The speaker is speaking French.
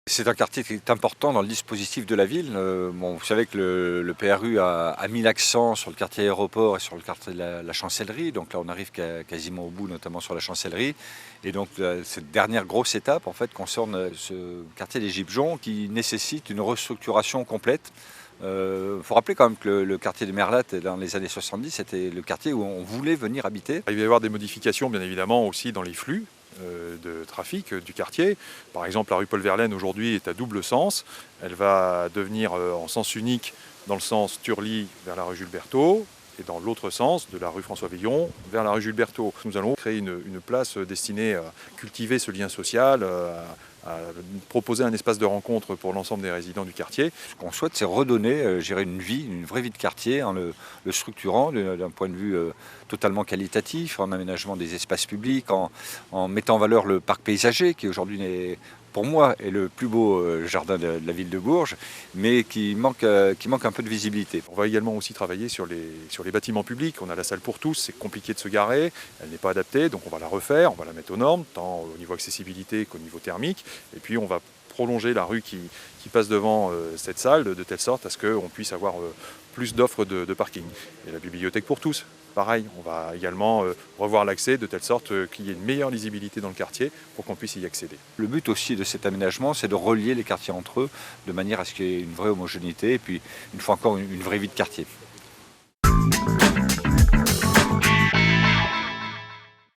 C'est un quartier qui est important dans le dispositif de la ville. Bon, vous savez que le PRU a mis l'accent sur le quartier aéroport et sur le quartier de la Chancellerie. Donc là, on arrive quasiment au bout, notamment sur la Chancellerie. Et donc, cette dernière grosse étape, en fait, concerne ce quartier des Gibjons qui nécessite une restructuration complète. Faut rappeler quand même que le quartier de Merlatte, dans les années 70, c'était le quartier où on voulait venir habiter. Il va y avoir des modifications, bien évidemment, aussi dans les flux de trafic du quartier. Par exemple, la rue Paul Verlaine aujourd'hui est à double sens. Elle va devenir en sens unique dans le sens Turly vers la rue Jules Berthaud et dans l'autre sens de la rue François Villon vers la rue Jules Berthaud. Nous allons créer une place destinée à cultiver ce lien social, à proposer un espace de rencontre pour l'ensemble des résidents du quartier. Ce qu'on souhaite, c'est redonner une vraie vie de quartier en le structurant d'un point de vue totalement qualitatif, en aménagement des espaces publics, en mettant en valeur le parc paysager qui aujourd'hui pour moi est le plus beau jardin de la ville de Bourges, mais qui manque un peu de visibilité. On va également aussi travailler sur les bâtiments publics. On a la salle pour tous, c'est compliqué de se garer, elle n'est pas adaptée, donc on va la refaire, on va la mettre aux normes, tant au niveau accessibilité qu'au niveau thermique. Et puis on va prolonger la rue qui passe devant cette salle de telle sorte à ce qu'on puisse avoir plus d'offres de parking. Et la bibliothèque pour tous, pareil, on va également revoir l'accès de telle sorte qu'il y ait une meilleure lisibilité dans le quartier pour qu'on puisse y accéder. Le but aussi de cet aménagement, c'est de relier les quartiers entre eux de manière à ce qu'il y ait une vraie homogénéité et puis une fois encore une vraie vie de quartier.